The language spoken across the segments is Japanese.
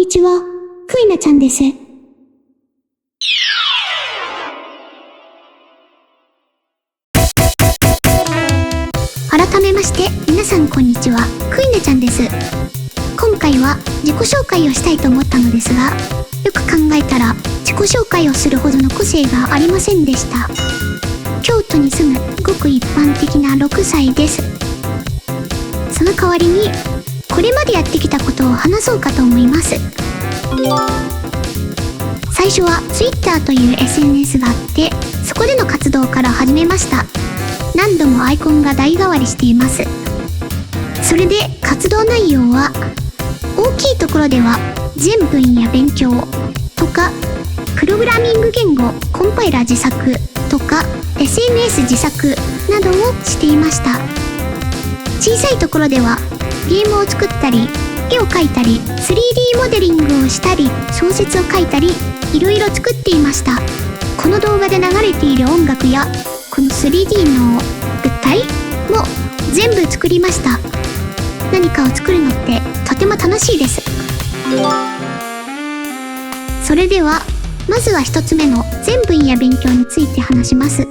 ちは、クイナちゃんです。改めまして、皆さんこんにちは、クイナちゃんです。今回は自己紹介をしたいと思ったのですが、よく考えたら自己紹介をするほどの個性がありませんでした。京都に住むごく一般的な6歳です。その代わりに、これまでやってきたことを話そうかと思います。最初は Twitter という SNS があって、そこでの活動から始めました。何度もアイコンが代替わりしています。それで活動内容は、大きいところでは全分野勉強とか、プログラミング言語コンパイラ自作とか、SNS 自作などをしていました。小さいところではゲームを作ったり、絵を描いたり、3D モデリングをしたり、小説を書いたり、いろいろ作っていました。この動画で流れている音楽やこの 3D の物体も全部作りました。何かを作るのってとても楽しいです。それではまずは一つ目の全分野勉強について話します。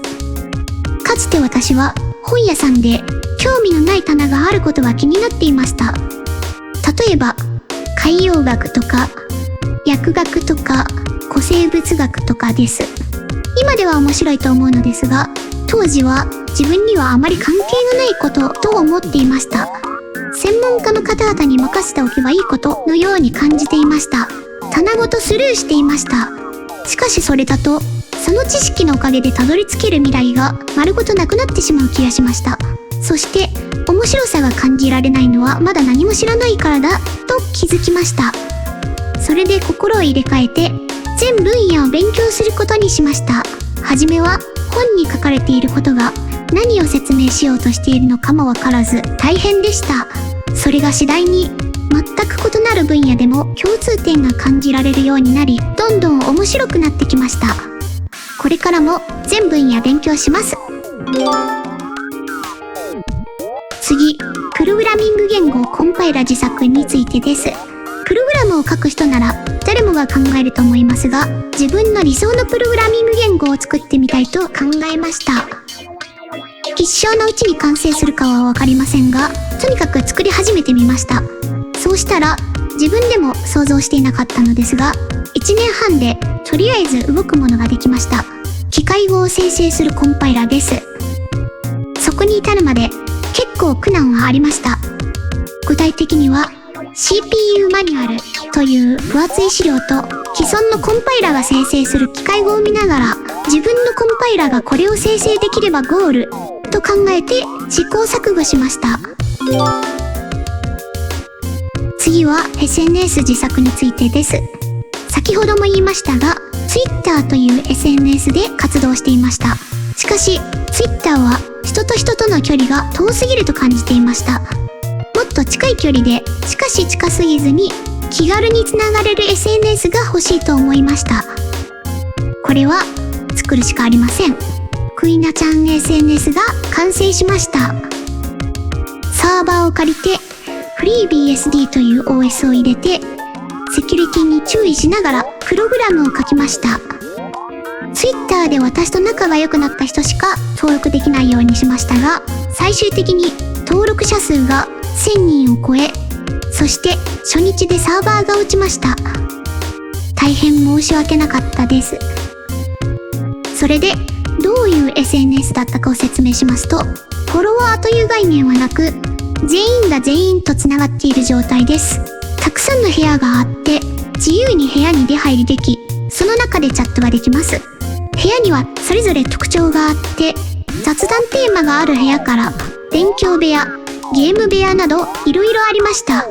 かつて私は本屋さんで興味のない棚があることが気になっていました。例えば海洋学とか薬学とか古生物学とかです。今では面白いと思うのですが、当時は自分にはあまり関係がないことと思っていました。専門家の方々に任せておけばいいことのように感じていました。棚ごとスルーしていました。しかしそれだと、その知識のおかげでたどり着ける未来が丸ごとなくなってしまう気がしました。そして面白さが感じられないのはまだ何も知らないからだと気づきました。それで心を入れ替えて全分野を勉強することにしました。はじめは本に書かれていることが何を説明しようとしているのかもわからず大変でした。それが次第に全く異なる分野でも共通点が感じられるようになり、どんどん面白くなってきました。これからも全分野勉強します。次、プログラミング言語コンパイラ自作についてです。プログラムを書く人なら誰もが考えると思いますが、自分の理想のプログラミング言語を作ってみたいと考えました。一生のうちに完成するかはわかりませんが、とにかく作り始めてみました。そうしたら自分でも想像していなかったのですが、1年半でとりあえず動くものができました。機械語を生成するコンパイラです。そこに至るまで結構苦難はありました。具体的には CPU マニュアルという分厚い資料と既存のコンパイラが生成する機械語を見ながら、自分のコンパイラがこれを生成できればゴールと考えて試行錯誤しました。次は SNS 自作についてです。先ほども言いましたが、Twitter という SNS で活動していました。しかし Twitter は人と人との距離が遠すぎると感じていました。もっと近い距離で、しかし近すぎずに気軽につながれる SNS が欲しいと思いました。これは作るしかありません。クイナちゃん SNS が完成しました。サーバーを借りてFreeBSD という OS を入れて、セキュリティに注意しながらプログラムを書きました。Twitter で私と仲が良くなった人しか登録できないようにしましたが、最終的に登録者数が1000人を超え、そして初日でサーバーが落ちました。大変申し訳なかったです。それでどういう SNS だったかを説明しますと、フォロワーという概念はなく、全員が全員とつながっている状態です。たくさんの部屋があって、自由に部屋に出入りでき、その中でチャットができます。部屋にはそれぞれ特徴があって、雑談テーマがある部屋から勉強部屋、ゲーム部屋などいろいろありました。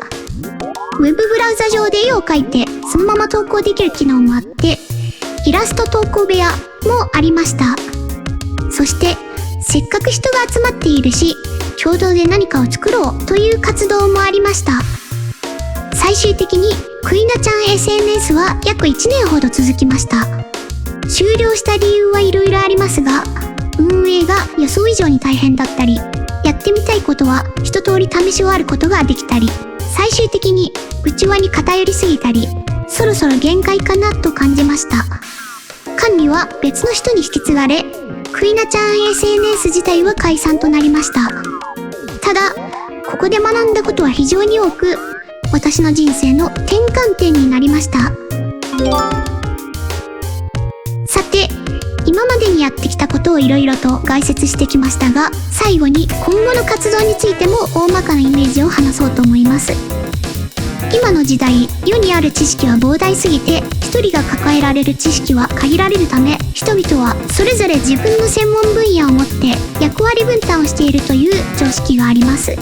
ウェブブラウザ上で絵を描いてそのまま投稿できる機能もあって、イラスト投稿部屋もありました。そしてせっかく人が集まっているし、共同で何かを作ろうという活動もありました。最終的にクイナちゃん SNS は約1年ほど続きました。終了した理由はいろいろありますが、運営が予想以上に大変だったり、やってみたいことは一通り試し終わることができたり、最終的に内輪に偏りすぎたり、そろそろ限界かなと感じました。管理は別の人に引き継がれ、クイナちゃん SNS 自体は解散となりました。ただ、ここで学んだことは非常に多く、私の人生の転換点になりました。さて、今までにやってきたことをいろいろと概説してきましたが、最後に今後の活動についても大まかなイメージを話そうと思います。今の時代、世にある知識は膨大すぎて、一人が抱えられる知識は限られるため、人々はそれぞれ自分の専門分野を持って役割分担をしているという常識があります。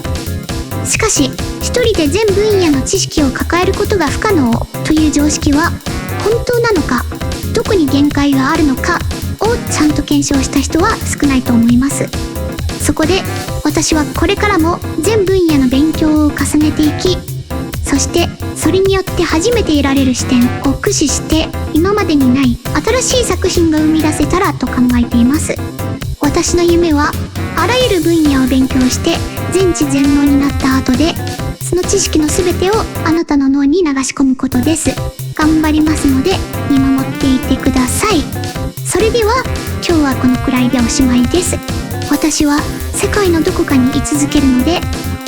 しかし、一人で全分野の知識を抱えることが不可能という常識は本当なのか、どこに限界があるのかをちゃんと検証した人は少ないと思います。そこで私はこれからも全分野の勉強を重ねていき、そしてそれによって初めて得られる視点を駆使して今までにない新しい作品が生み出せたらと考えています。私の夢はあらゆる分野を勉強して全知全能になった後で、その知識の全てをあなたの脳に流し込むことです。頑張りますので見守っていてください。それでは今日はこのくらいでおしまいです。私は世界のどこかに居続けるので、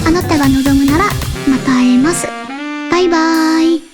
あなたが望むならまた会えます。バイバーイ。